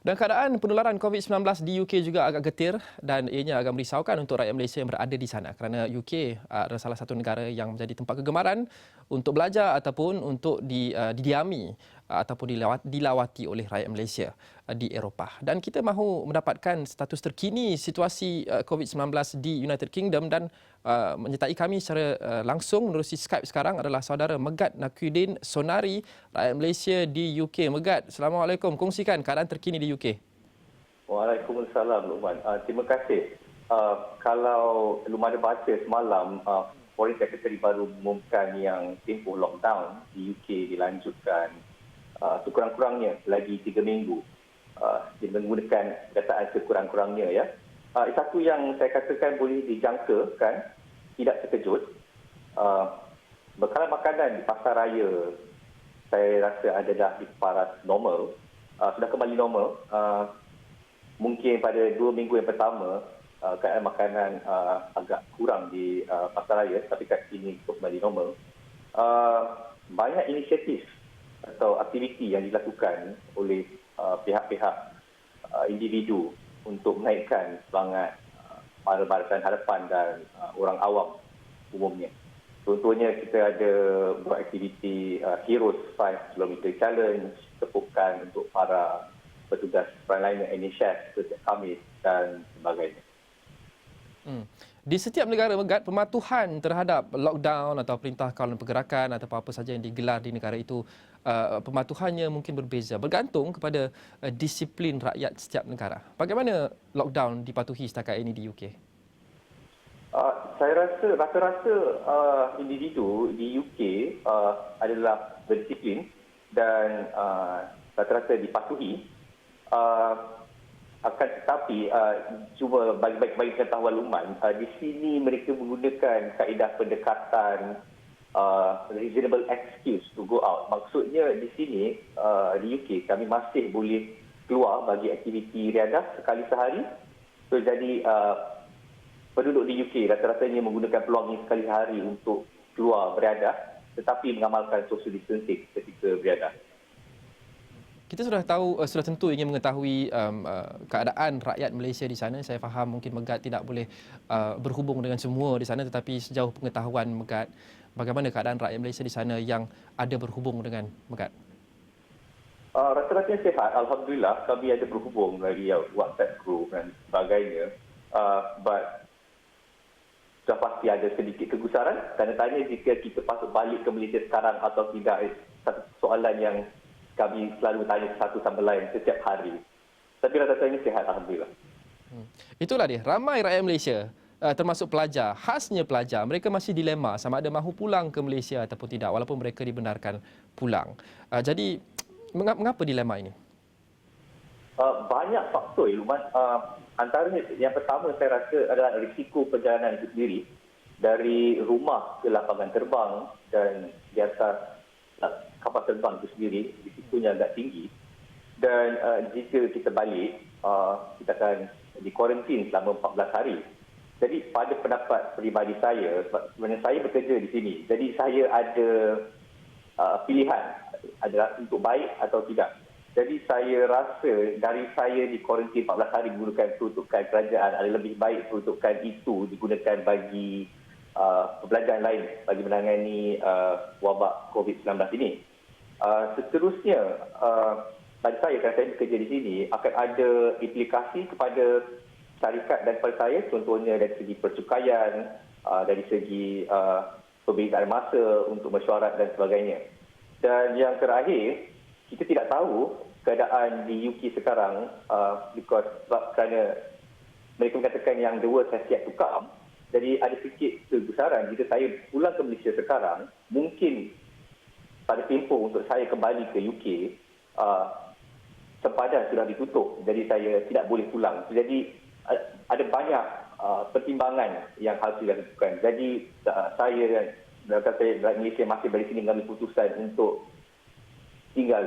Dan keadaan penularan COVID-19 di UK juga agak getir dan ianya agak merisaukan untuk rakyat Malaysia yang berada di sana kerana UK adalah salah satu negara yang menjadi tempat kegemaran untuk belajar ataupun untuk didiami ataupun dilawati oleh rakyat Malaysia di Eropah. Dan kita mahu mendapatkan status terkini situasi COVID-19 di United Kingdom dan menyertai kami secara langsung menerusi Skype sekarang adalah saudara Megat Nakuddin Sonari, rakyat Malaysia di UK. Megat, Assalamualaikum. Kongsikan keadaan terkini di UK. Waalaikumsalam, Luqman. Terima kasih. Kalau Luqman ada baca semalam, Foreign Secretary baru mengumumkan yang tempoh lockdown di UK dilanjutkan sekurang-kurangnya lagi 3 minggu. Dia menggunakan dataan sekurang-kurangnya ya. Satu yang saya katakan boleh dijangka kan, tidak terkejut. Bekalan makanan di pasar raya saya rasa adalah di paras normal, sudah kembali normal. Mungkin pada 2 minggu yang pertama keadaan makanan agak kurang di pasar raya, tapi kat sini kembali normal. Banyak inisiatif atau aktiviti yang dilakukan oleh pihak-pihak individu untuk menaikkan semangat para barisan hadapan dan orang awam umumnya. Contohnya kita ada buat aktiviti Heroes 5 km Challenge, tepukan untuk para petugas frontliner NHS setiap Khamis dan sebagainya. Di setiap negara, Megat, pematuhan terhadap lockdown atau perintah kawalan pergerakan atau apa-apa saja yang digelar di negara itu, pematuhannya mungkin berbeza bergantung kepada disiplin rakyat setiap negara. Bagaimana lockdown dipatuhi setakat ini di UK? Saya rasa individu di UK adalah berdisiplin dan rata-rata dipatuhi. Akan tetapi cuma bagi pengetahuan Luqman, di sini mereka menggunakan kaedah pendekatan reasonable excuse to go out. Maksudnya di sini di UK kami masih boleh keluar bagi aktiviti riadah sekali sehari. So jadi penduduk di UK rata-ratanya menggunakan peluang ini sekali sehari untuk keluar beriadah, tetapi mengamalkan social distancing ketika beriadah. Kita sudah tahu, sudah tentu ingin mengetahui keadaan rakyat Malaysia di sana. Saya faham mungkin Megat tidak boleh berhubung dengan semua di sana, tetapi sejauh pengetahuan Megat, bagaimana keadaan rakyat Malaysia di sana yang ada berhubung dengan Megat? Rata-rata sihat, alhamdulillah. Kami ada berhubung dari WhatsApp group dan sebagainya. But sudah pasti ada sedikit kegusaran. Tanda tanya jika kita patut balik ke Malaysia sekarang atau tidak, satu soalan yang kami selalu tanya satu sama lain setiap hari. Tapi rata-rata ini sihat, alhamdulillah. Itulah dia, ramai rakyat Malaysia termasuk pelajar, khasnya pelajar, mereka masih dilema sama ada mahu pulang ke Malaysia ataupun tidak walaupun mereka dibenarkan pulang. Jadi mengapa dilema ini? Banyak faktor, Luqman. Antaranya yang pertama saya rasa adalah risiko perjalanan itu sendiri dari rumah ke lapangan terbang dan di atas kapal terbang itu sendiri, risikonya agak tinggi. Dan jika kita balik, kita akan dikuarantin selama 14 hari. Jadi pada pendapat peribadi saya, sebenarnya saya bekerja di sini, jadi saya ada pilihan adalah untuk baik atau tidak. Jadi saya rasa dari saya dikuarantin 14 hari menggunakan peruntukan kerajaan adalah lebih baik peruntukan itu digunakan bagi pembelajaran lain bagi menangani wabak COVID-19 ini. Seterusnya, bagi saya, kerana saya bekerja di sini, akan ada implikasi kepada syarikat dan kepada saya, contohnya dari segi percukaian, dari segi perbezaan masa untuk mesyuarat dan sebagainya. Dan yang terakhir, kita tidak tahu keadaan di UK sekarang kerana mereka mengatakan yang the worst has yet to come. Jadi ada sedikit kegusaran jika saya pulang ke Malaysia sekarang, mungkin pada tempoh untuk saya kembali ke UK, sempadan sudah ditutup, jadi saya tidak boleh pulang. Jadi ada banyak pertimbangan yang harus dilakukan. Jadi saya dan rakyat Malaysia masih dari sini mengambil keputusan untuk tinggal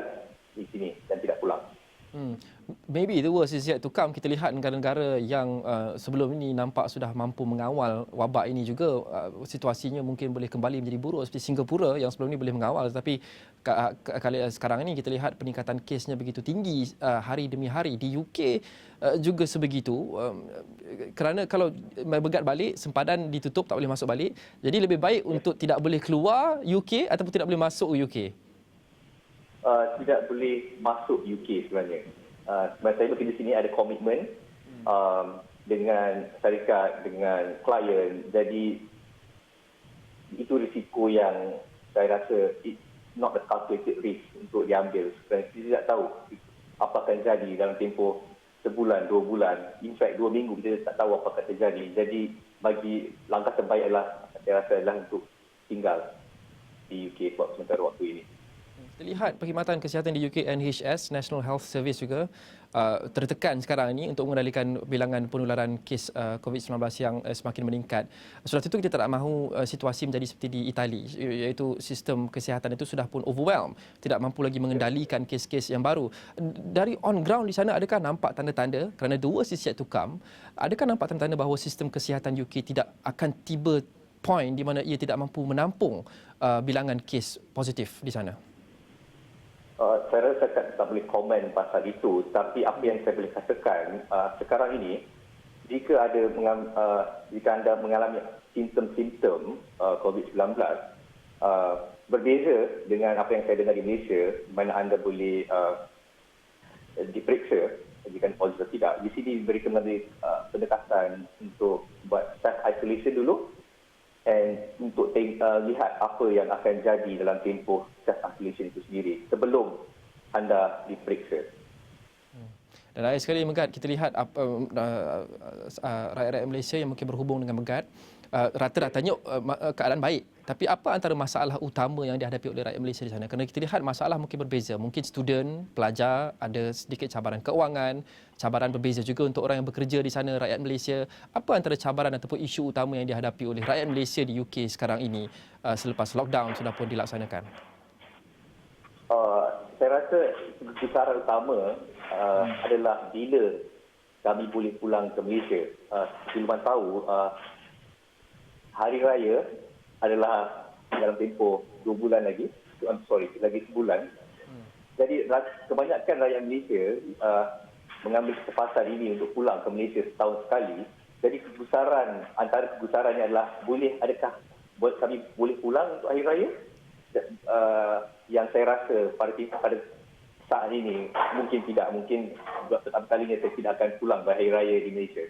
di sini dan tidak pulang. Maybe the worst is yet to come. Kita lihat negara-negara yang sebelum ini nampak sudah mampu mengawal wabak ini juga situasinya mungkin boleh kembali menjadi buruk seperti Singapura yang sebelum ini boleh mengawal, tapi kali sekarang ini kita lihat peningkatan kesnya begitu tinggi hari demi hari. Di UK juga sebegitu, kerana kalau bergat balik sempadan ditutup, tak boleh masuk balik. Jadi lebih baik untuk tidak boleh keluar UK ataupun tidak boleh masuk UK. Tidak boleh masuk UK sebenarnya. Sebab saya bekerja sini ada komitmen dengan syarikat, dengan klien. Jadi itu risiko yang saya rasa it's not a calculated risk untuk diambil. Kerana kita tidak tahu apa akan jadi dalam tempoh sebulan, 2 bulan, in fact 2 minggu kita tak tahu apa akan terjadi. Jadi bagi langkah terbaik adalah saya rasa adalah untuk tinggal di UK buat sementara waktu ini. Kita lihat perkhidmatan kesihatan di UK, NHS, National Health Service juga tertekan sekarang ini untuk mengendalikan bilangan penularan kes COVID-19 yang semakin meningkat. Sudah tentu kita tak mahu situasi menjadi seperti di Itali, iaitu sistem kesihatan itu sudah pun overwhelmed, tidak mampu lagi mengendalikan kes-kes yang baru. Dari on ground di sana, adakah nampak tanda-tanda, kerana the worst is yet to come, adakah nampak tanda-tanda bahawa sistem kesihatan UK tidak akan tiba point di mana ia tidak mampu menampung bilangan kes positif di sana? Saya rasa saya tak boleh komen pasal itu, tapi apa yang saya boleh katakan sekarang ini, jika anda mengalami simptom-simptom COVID-19, berbeza dengan apa yang saya dengar di Malaysia, di mana anda boleh diperiksa jika positif atau tidak. Di sini mereka memberi pendekatan untuk buat self isolation dulu, dan untuk lihat apa yang akan jadi dalam tempoh self-isolation itu sendiri sebelum anda diperiksa. Dan akhir sekali, Megat, kita lihat rakyat-rakyat Malaysia yang mungkin berhubung dengan Megat, rata-ratanya keadaan baik. Tapi apa antara masalah utama yang dihadapi oleh rakyat Malaysia di sana? Kerana kita lihat masalah mungkin berbeza. Mungkin student, pelajar, ada sedikit cabaran keuangan, cabaran berbeza juga untuk orang yang bekerja di sana, rakyat Malaysia. Apa antara cabaran ataupun isu utama yang dihadapi oleh rakyat Malaysia di UK sekarang ini selepas lockdown sudah pun dilaksanakan? Saya rasa kesusaran utama adalah bila kami boleh pulang ke Malaysia. Seperti Luman tahu, Hari Raya adalah dalam tempoh 2 bulan lagi. Lagi sebulan. Jadi kebanyakan rakyat Malaysia mengambil kesempatan ini untuk pulang ke Malaysia setahun sekali. Jadi antara kegusarannya adalah adakah kami boleh pulang untuk Hari Raya? Yang saya rasa pada saat ini mungkin tidak. Mungkin pertama kalinya saya tidak akan pulang pada Hari Raya di Malaysia.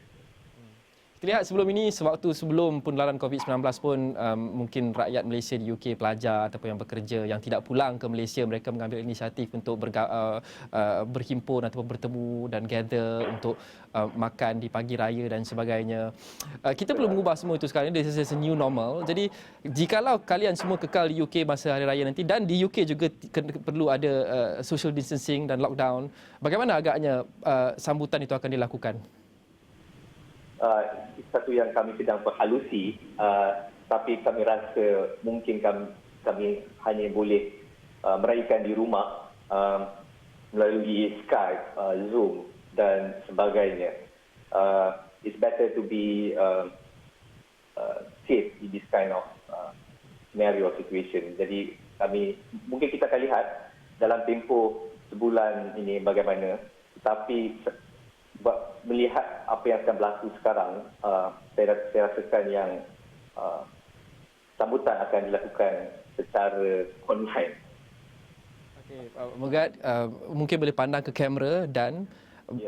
Kita lihat sebelum ini, sewaktu sebelum penularan COVID-19 pun mungkin rakyat Malaysia di UK, pelajar ataupun yang bekerja yang tidak pulang ke Malaysia, mereka mengambil inisiatif untuk berhimpun ataupun bertemu dan gather untuk makan di pagi raya dan sebagainya. Kita perlu mengubah semua itu sekarang. This is a new normal. Jadi jikalau kalian semua kekal di UK masa hari raya nanti, dan di UK juga perlu ada social distancing dan lockdown, bagaimana agaknya sambutan itu akan dilakukan? Satu yang kami sedang berhalusi, tapi kami rasa mungkin kami hanya boleh meraihkan di rumah melalui Skype, Zoom dan sebagainya. It's better to be safe in this kind of scenario situation. Jadi mungkin kita akan lihat dalam tempoh sebulan ini bagaimana, tapi melihat apa yang akan berlaku sekarang, saya rasakan yang sambutan akan dilakukan secara online. Okey, Megat, mungkin boleh pandang ke kamera dan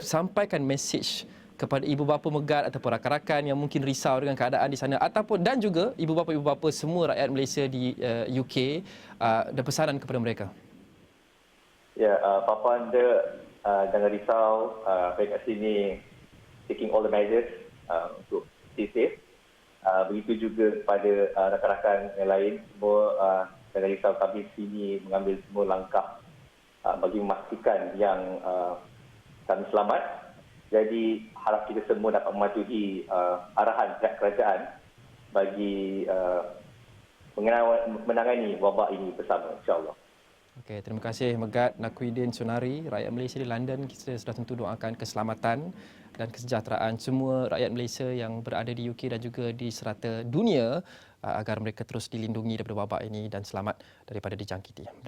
sampaikan mesej kepada ibu bapa Megat ataupun rakan-rakan yang mungkin risau dengan keadaan di sana, ataupun dan juga ibu bapa semua rakyat Malaysia di UK, dan pesanan kepada mereka. Ya, bapa anda jangan risau, saya kat sini taking all the measures untuk stay safe. Begitu juga kepada rakan-rakan yang lain, semua jangan risau, kami sini mengambil semua langkah bagi memastikan yang kami selamat. Jadi harap kita semua dapat mematuhi arahan pihak kerajaan bagi menangani wabak ini bersama, insya-Allah. Okey, terima kasih Megat Nakwidin Sunari, rakyat Malaysia di London. Kita sudah tentu doakan keselamatan dan kesejahteraan semua rakyat Malaysia yang berada di UK dan juga di serata dunia agar mereka terus dilindungi daripada wabak ini dan selamat daripada dijangkiti.